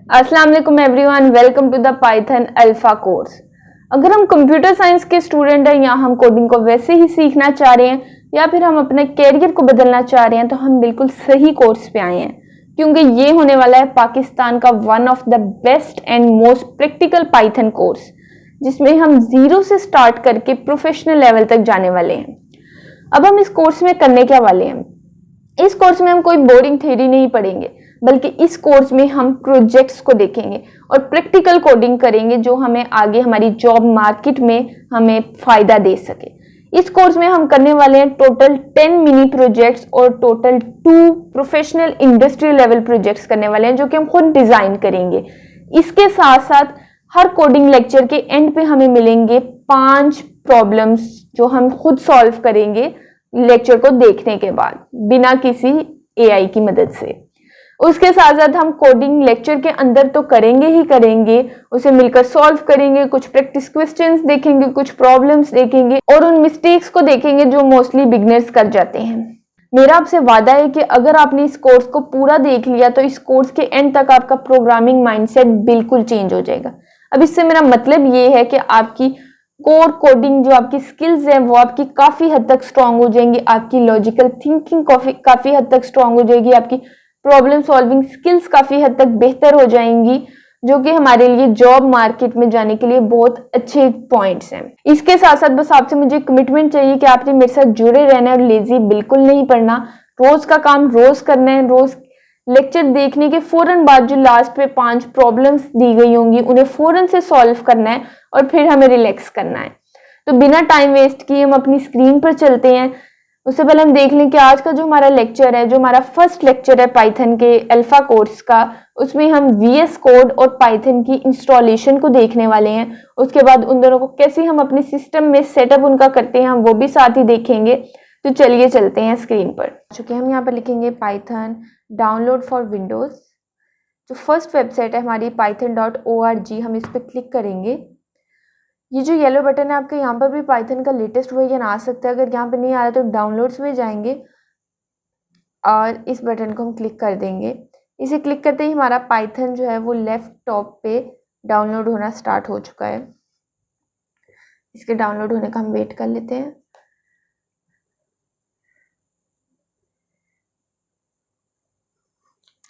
अस्सलाम वालेकुम everyone, welcome to the Python Alpha course. अगर हम कंप्यूटर साइंस के स्टूडेंट हैं या हम कोडिंग को वैसे ही सीखना चाह रहे हैं या फिर हम अपने कैरियर को बदलना चाह रहे हैं तो हम बिल्कुल सही कोर्स पे आए हैं, क्योंकि ये होने वाला है पाकिस्तान का one of the best and most practical Python course, जिसमें हम जीरो से स्टार्ट करके प्रोफेशनल लेवल तक जाने वाले हैं। अब हम इस कोर्स में करने क्या वाले हैं? इस कोर्स में हम कोई बोरिंग थ्योरी नहीं पढ़ेंगे, बल्कि इस कोर्स में हम प्रोजेक्ट्स को देखेंगे और प्रैक्टिकल कोडिंग करेंगे जो हमें आगे हमारी जॉब मार्केट में हमें फायदा दे सके। इस कोर्स में हम करने वाले हैं टोटल 10 मिनी प्रोजेक्ट्स और total 2 professional industry level projects करने वाले हैं जो कि हम खुद डिजाइन करेंगे। इसके साथ साथ हर कोडिंग लेक्चर के एंड पे हमें मिलेंगे 5 प्रॉब्लम्स जो हम खुद सॉल्व करेंगे लेक्चर को देखने के बाद, बिना किसी एआई की मदद से। उसके साथ साथ हम कोडिंग लेक्चर के अंदर तो करेंगे ही करेंगे, उसे मिलकर सॉल्व करेंगे, कुछ प्रैक्टिस क्वेश्चंस देखेंगे, कुछ प्रॉब्लम्स देखेंगे और उन मिस्टेक्स को देखेंगे जो मोस्टली बिगिनर्स कर जाते हैं। मेरा आपसे वादा है कि अगर आपने इस कोर्स को पूरा देख लिया तो इस कोर्स के एंड तक आपका प्रोग्रामिंग माइंडसेट बिल्कुल चेंज हो जाएगा। अब इससे मेरा मतलब ये है कि आपकी कोर कोडिंग जो आपकी स्किल्स है वो आपकी काफी हद तक स्ट्रांग हो जाएंगी, आपकी लॉजिकल थिंकिंग काफी हद तक स्ट्रांग हो जाएगी, आपकी प्रॉब्लम सॉल्विंग स्किल्स काफी हद तक बेहतर हो जाएंगी, जो कि हमारे लिए जॉब मार्केट में जाने के लिए बहुत अच्छे पॉइंट्स हैं। इसके साथ साथ बस आपसे मुझे कमिटमेंट चाहिए कि आपने मेरे साथ जुड़े रहना है और लेजी बिल्कुल नहीं पढ़ना। रोज का काम रोज करना है। रोज लेक्चर देखने के फौरन बाद जो लास्ट पे 5 प्रॉब्लम्स दी गई होंगी उन्हें फौरन से सॉल्व करना है और फिर हमें रिलैक्स करना है। तो बिना टाइम वेस्ट किए हम अपनी स्क्रीन पर चलते हैं। उससे पहले हम देख लें कि आज का जो हमारा लेक्चर है, जो हमारा फर्स्ट लेक्चर है पाइथन के अल्फा कोर्स का, उसमें हम वीएस कोड और पाइथन की इंस्टॉलेशन को देखने वाले हैं। उसके बाद उन दोनों को कैसे हम अपने सिस्टम में सेटअप उनका करते हैं हम वो भी साथ ही देखेंगे। तो चलिए चलते हैं स्क्रीन पर। चूंकि हम यहाँ पर लिखेंगे पाइथन डाउनलोड फॉर विंडोज। जो फर्स्ट वेबसाइट है हमारी python.org, हम इस पर क्लिक करेंगे। ये जो येलो बटन है आपके, यहाँ पर भी पाइथन का लेटेस्ट वर्जन आ सकता है। अगर यहाँ पे नहीं आ रहा तो डाउनलोड्स में जाएंगे और इस बटन को हम क्लिक कर देंगे। इसे क्लिक करते ही हमारा पाइथन जो है वो लेफ्ट टॉप पे डाउनलोड होना स्टार्ट हो चुका है। इसके डाउनलोड होने का हम वेट कर लेते हैं।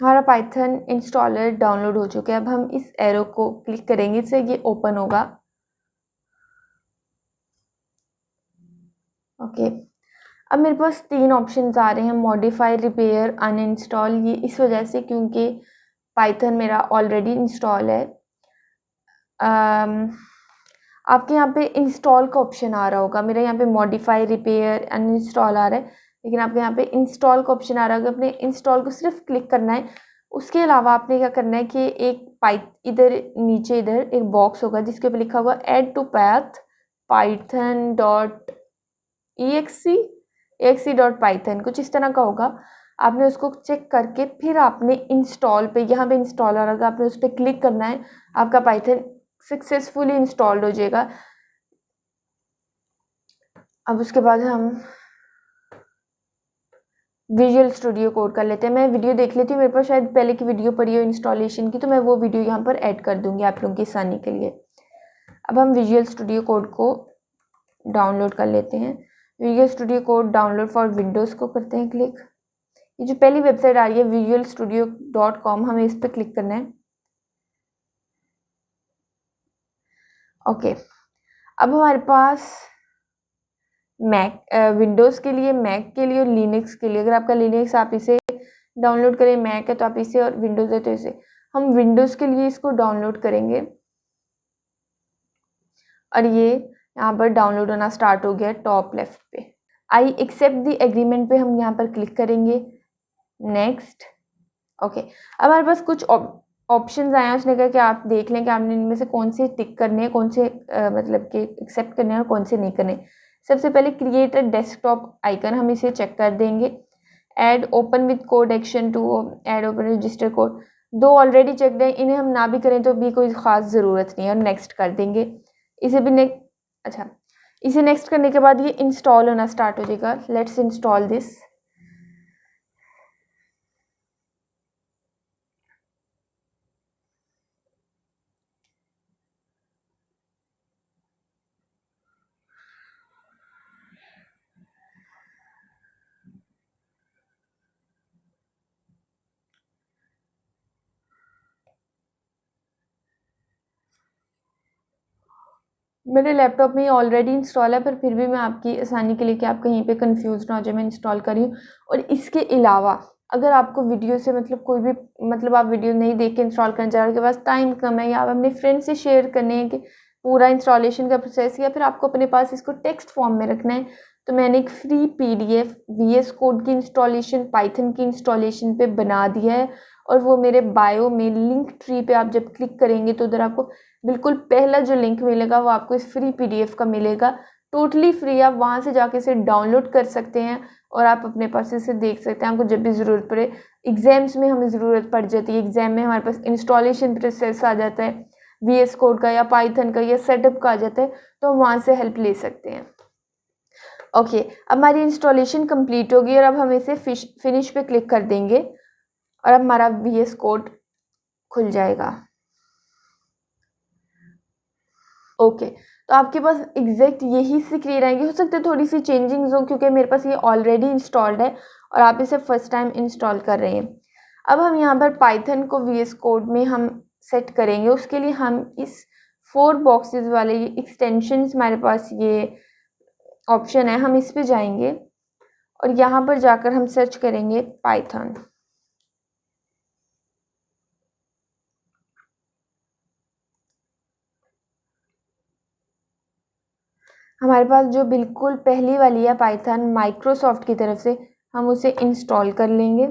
हमारा पाइथन इंस्टॉलर डाउनलोड हो चुका है। अब हम इस एरो को क्लिक करेंगे, इससे ये ओपन होगा। ओके, अब मेरे पास 3 ऑप्शंस आ रहे हैं, मॉडिफाई, रिपेयर, अनइंस्टॉल। ये इस वजह से क्योंकि पाइथन मेरा ऑलरेडी इंस्टॉल है। आपके यहाँ पे इंस्टॉल का ऑप्शन आ रहा होगा, मेरे यहाँ पे मॉडिफाई, रिपेयर, अनइंस्टॉल आ रहा है, लेकिन आपके यहाँ पे इंस्टॉल का ऑप्शन आ रहा होगा। अपने इंस्टॉल को सिर्फ क्लिक करना है। उसके अलावा आपने क्या करना है कि एक इधर नीचे इधर एक बॉक्स होगा जिसके ऊपर लिखा होगा ऐड टू पैथ python.exe कुछ इस तरह का होगा। आपने उसको चेक करके फिर आपने इंस्टॉल पे, यहाँ पे इंस्टॉल आ रहा होगा, आपने उस पर क्लिक करना है। आपका पाइथन सक्सेसफुली इंस्टॉल्ड हो जाएगा। अब उसके बाद हम विजुअल स्टूडियो कोड कर लेते हैं। मैं वीडियो देख लेती हूँ, मेरे पास शायद पहले की वीडियो पड़ी हो इंस्टॉलेशन की, तो मैं वो वीडियो यहाँ पर ऐड कर दूंगी आप लोगों की आसानी के लिए। अब हम विजुअल स्टूडियो कोड को डाउनलोड कर लेते हैं। Visual studio code download for Windows को करते हैं क्लिक। ये जो पहली वेबसाइट आ रही है visualstudio.com, हमें इस पर क्लिक करना है। ओके, अब हमारे पास मैक, विंडोज़ के लिए, मैक के लिए और लिनक्स के लिए। अगर आपका लिनक्स आप इसे डाउनलोड करें, मैक है तो आप इसे, और विंडोज़ है तो इसे। हम विंडोज़ के लिए इसको डाउनलोड करेंगे और ये यहाँ पर डाउनलोड होना स्टार्ट हो गया टॉप लेफ्ट पे। आई एक्सेप्ट द एग्रीमेंट पे हम यहाँ पर क्लिक करेंगे, नेक्स्ट। ओके, अब हमारे पास कुछ ऑप्शंस आए हैं। उसने कहा कि आप देख लें कि आपने इनमें से कौन से टिक करने हैं, कौन से मतलब कि एक्सेप्ट करने हैं और कौन से नहीं करने। सबसे पहले क्रिएट अ डेस्कटॉप आइकन, हम इसे चेक कर देंगे। Add open with code action to add open register code, 2 already check है, इन्हें हम ना भी करें तो भी कोई ख़ास ज़रूरत नहीं है, और नेक्स्ट कर देंगे। इसे भी इसे नेक्स्ट करने के बाद ये इंस्टॉल होना स्टार्ट हो जाएगा। Let's install this. मेरे लैपटॉप में ऑलरेडी इंस्टॉल है, पर फिर भी मैं आपकी आसानी के लिए कि आप कहीं पे कंफ्यूज ना हो जाए, मैं इंस्टॉल करी हूँ। और इसके अलावा अगर आपको वीडियो से मतलब कोई भी मतलब आप वीडियो नहीं देख के इंस्टॉल करना चाह रहे, आपके पास टाइम कम है या आप अपने फ्रेंड से शेयर करने हैं कि पूरा इंस्टॉलेशन का प्रोसेस, या फिर आपको अपने पास इसको टेक्स्ट फॉर्म में रखना है, तो मैंने एक फ्री PDF VS कोड की इंस्टॉलेशन पाइथन की इंस्टॉलेशन पे बना दिया है। और वो मेरे बायो में लिंक ट्री पे आप जब क्लिक करेंगे तो उधर आपको बिल्कुल पहला जो लिंक मिलेगा वो आपको इस फ्री PDF का मिलेगा, टोटली फ्री। आप वहाँ से जाके इसे डाउनलोड कर सकते हैं और आप अपने पास इसे देख सकते हैं। आपको जब भी ज़रूरत पड़े, एग्जाम्स में हमें ज़रूरत पड़ जाती है, एग्जाम में हमारे पास इंस्टॉलेशन प्रोसेस आ जाता है VS कोड का या पाइथन का या सेटअप का आ जाता है, तो हम वहाँ से हेल्प ले सकते हैं। ओके, अब हमारी इंस्टॉलेशन कंप्लीट होगी और अब हम इसे फिनिश पे क्लिक कर देंगे और अब हमारा VS कोड खुल जाएगा। ओके, तो आपके पास एग्जैक्ट यही स्क्रीन आएगी। हो सकता है थोड़ी सी चेंजिंग्स हो क्योंकि मेरे पास ये ऑलरेडी इंस्टॉल्ड है और आप इसे फर्स्ट टाइम इंस्टॉल कर रहे हैं। अब हम यहाँ पर पाइथन को VS कोड में हम सेट करेंगे। उसके लिए हम इस 4 बॉक्सेस वाले ये एक्सटेंशंस, हमारे पास ये ऑप्शन है, हम इस पे जाएंगे और यहाँ पर जाकर हम सर्च करेंगे पाइथन। हमारे पास जो बिल्कुल पहली वाली है पाइथन माइक्रोसॉफ्ट की तरफ से, हम उसे इंस्टॉल कर लेंगे।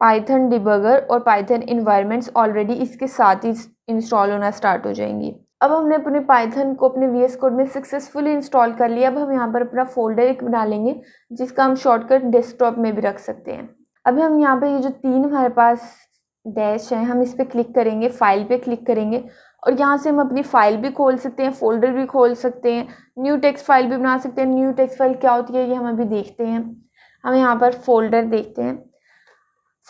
पाइथन डिबगर और पाइथन इन्वायरमेंट्स ऑलरेडी इसके साथ ही इंस्टॉल होना स्टार्ट हो जाएंगी। अब हमने अपने पाइथन को अपने VS कोड में सक्सेसफुली इंस्टॉल कर लिया। अब हम यहाँ पर अपना फोल्डर एक बना लेंगे जिसका हम शॉर्टकट डेस्कटॉप में भी रख सकते हैं। अभी हम यहाँ पे ये जो 3 हमारे पास डैश है, हम इस पर क्लिक करेंगे, फाइल पे क्लिक करेंगे और यहाँ से हम अपनी फाइल भी खोल सकते हैं, फोल्डर भी खोल सकते हैं, न्यू टेक्स्ट फाइल भी बना सकते हैं। न्यू टेक्स्ट फाइल क्या होती है ये हम अभी देखते हैं। हम यहाँ पर फोल्डर देखते हैं।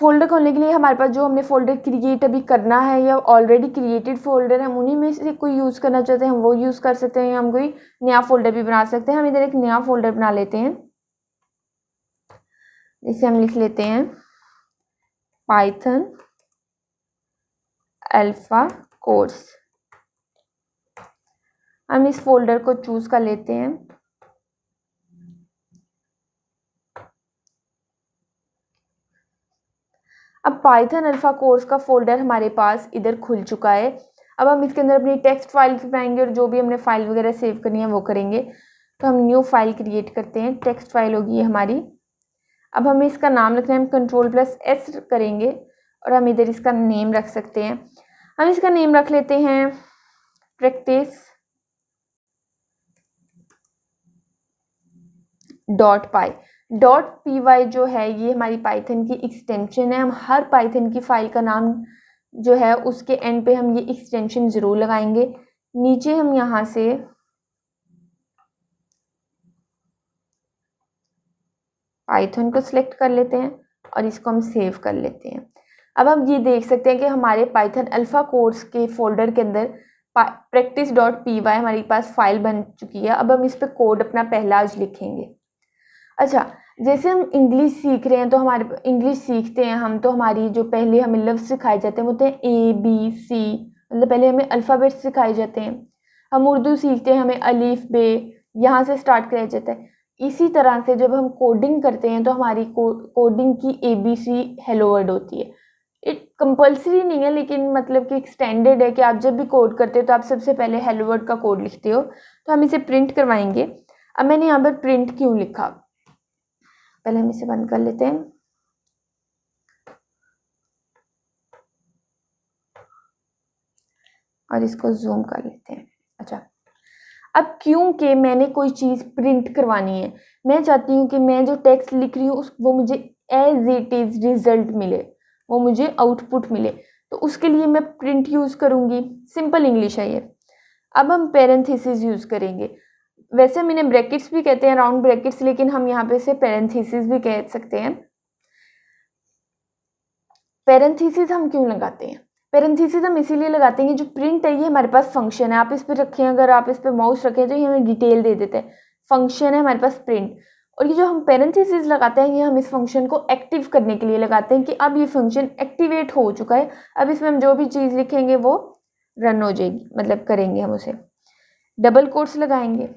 फोल्डर खोलने के लिए हमारे पास जो हमने फोल्डर क्रिएट अभी करना है या ऑलरेडी क्रिएटेड फोल्डर है, हम उन्हीं में से कोई यूज़ करना चाहते हैं हम वो यूज़ कर सकते हैं, या हम कोई नया फोल्डर भी बना सकते हैं। हम इधर एक नया फोल्डर बना लेते हैं, जिसे हम लिख लेते हैं पाइथन अल्फा कोर्स। हम इस फोल्डर को चूज कर लेते हैं। अब पाइथन अल्फा कोर्स का फोल्डर हमारे पास इधर खुल चुका है। अब हम इसके अंदर अपनी टेक्स्ट फाइल बनाएंगे और जो भी हमने फाइल वगैरह सेव करनी है वो करेंगे। तो हम न्यू फाइल क्रिएट करते हैं, टेक्स्ट फाइल होगी ये हमारी। अब हमें इसका नाम रखना है, हम Ctrl+S करेंगे और हम इधर इसका नेम रख सकते हैं। हम इसका नेम रख लेते हैं practice.py। .py जो है ये हमारी पाइथन की एक्सटेंशन है। हम हर पाइथन की फाइल का नाम जो है उसके एंड पे हम ये एक्सटेंशन ज़रूर लगाएंगे। नीचे हम यहाँ से पाइथन को सिलेक्ट कर लेते हैं और इसको हम सेव कर लेते हैं। अब हम ये देख सकते हैं कि हमारे पाइथन अल्फा कोर्स के फोल्डर के अंदर practice.py हमारे पास फाइल बन चुकी है। अब हम इस पर कोड अपना पहला आज लिखेंगे। अच्छा, जैसे हम इंग्लिश सीख रहे हैं तो हमारे इंग्लिश सीखते हैं हम, तो हमारी जो पहले हमें लफ्ज़ सिखाए जाते हैं वो होते हैं ABC, मतलब पहले हमें अल्फ़ाबेट सिखाए जाते हैं। हम उर्दू सीखते हैं, हमें अलीफ बे यहाँ से स्टार्ट किया जाता है। इसी तरह से जब हम कोडिंग करते हैं तो हमारी कोडिंग की ABC हेलो वर्ड होती है। इट कंपल्सरी नहीं है लेकिन मतलब कि एक्सटेंडेड है कि आप जब भी कोड करते हो तो आप सबसे पहले हेलो वर्ड का कोड लिखते हो। तो हम इसे प्रिंट करवाएंगे। अब मैंने यहाँ पर प्रिंट क्यों लिखा, पहले हम इसे बंद कर लेते हैं। और इसको जूम कर लेते हैं। अच्छा, अब क्योंकि मैंने कोई चीज़ प्रिंट करवानी है, मैं चाहती हूँ कि मैं जो टेक्स्ट लिख रही हूँ वो मुझे एज इट इज़ रिजल्ट मिले, वो मुझे आउटपुट मिले, तो उसके लिए मैं प्रिंट यूज़ करूँगी। सिंपल इंग्लिश है ये। अब हम पैरेंथेसिस यूज़ करेंगे। वैसे हम इन्हें ब्रैकेट्स भी कहते हैं, राउंड ब्रैकेट्स, लेकिन हम यहाँ पे इसे पैरेंथेसिस भी कह सकते हैं। पैरेंथेसिस हम क्यों लगाते हैं, पैरेंथेसिस हम इसीलिए लगाते हैं कि जो प्रिंट है ये हमारे पास फंक्शन है। आप इस पर रखें, अगर आप इस पर माउस रखें तो ये हमें डिटेल दे देते हैं। फंक्शन है हमारे पास प्रिंट, और ये जो हम पैरेंथेसिस लगाते हैं ये हम इस फंक्शन को एक्टिव करने के लिए लगाते हैं कि अब ये फंक्शन एक्टिवेट हो चुका है। अब इसमें हम जो भी चीज़ लिखेंगे वो रन हो जाएगी, मतलब करेंगे हम उसे। डबल कोट्स लगाएंगे।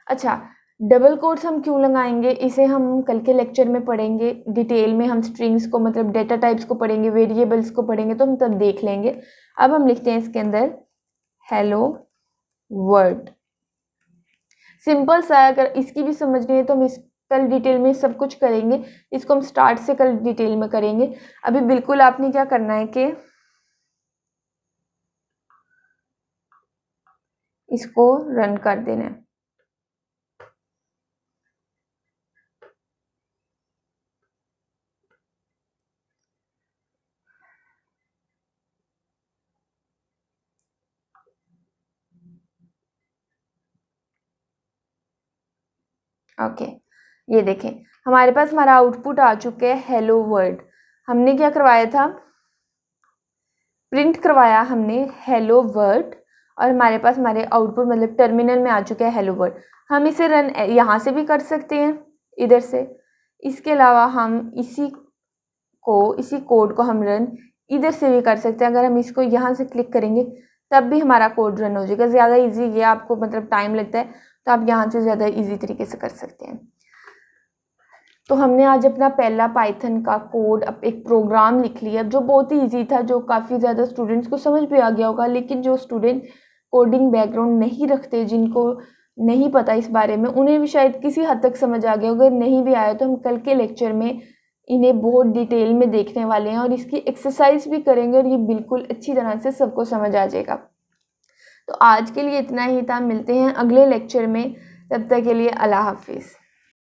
अच्छा, डबल कोट्स हम क्यों लगाएंगे, इसे हम कल के लेक्चर में पढ़ेंगे डिटेल में। हम स्ट्रिंग्स को, मतलब डेटा टाइप्स को पढ़ेंगे, वेरिएबल्स को पढ़ेंगे, तो हम तब देख लेंगे। अब हम लिखते हैं इसके अंदर हेलो वर्ल्ड। सिंपल सा, अगर इसकी भी समझनी है तो हम इस कल डिटेल में सब कुछ करेंगे। इसको हम स्टार्ट से कल डिटेल में करेंगे। अभी बिल्कुल आपने क्या करना है कि इसको रन कर देना है। ओके, ये देखें हमारे पास हमारा आउटपुट आ चुका है हेलो वर्ल्ड। हमने क्या करवाया था, प्रिंट करवाया हमने हेलो वर्ल्ड, और हमारे पास हमारे आउटपुट मतलब टर्मिनल में आ चुका है हेलो वर्ल्ड। हम इसे रन यहाँ से भी कर सकते हैं, इधर से। इसके अलावा हम इसी कोड को हम रन इधर से भी कर सकते हैं। अगर हम इसको यहाँ से क्लिक करेंगे तब भी हमारा कोड रन हो जाएगा। ज़्यादा इजी, ये आपको मतलब टाइम लगता है तो आप यहाँ से ज़्यादा इजी तरीके से कर सकते हैं। तो हमने आज अपना पहला पाइथन का कोड, अब एक प्रोग्राम लिख लिया जो बहुत ही इजी था, जो काफ़ी ज़्यादा स्टूडेंट्स को समझ भी आ गया होगा। लेकिन जो स्टूडेंट कोडिंग बैकग्राउंड नहीं रखते, जिनको नहीं पता इस बारे में, उन्हें भी शायद किसी हद तक समझ आ गया। अगर नहीं भी आया तो हम कल के लेक्चर में इन्हें बहुत डिटेल में देखने वाले हैं और इसकी एक्सरसाइज भी करेंगे, और ये बिल्कुल अच्छी तरह से सबको समझ आ जाएगा। तो आज के लिए इतना ही था, मिलते हैं अगले लेक्चर में। तब तक के लिए अल्लाह हाफिज़।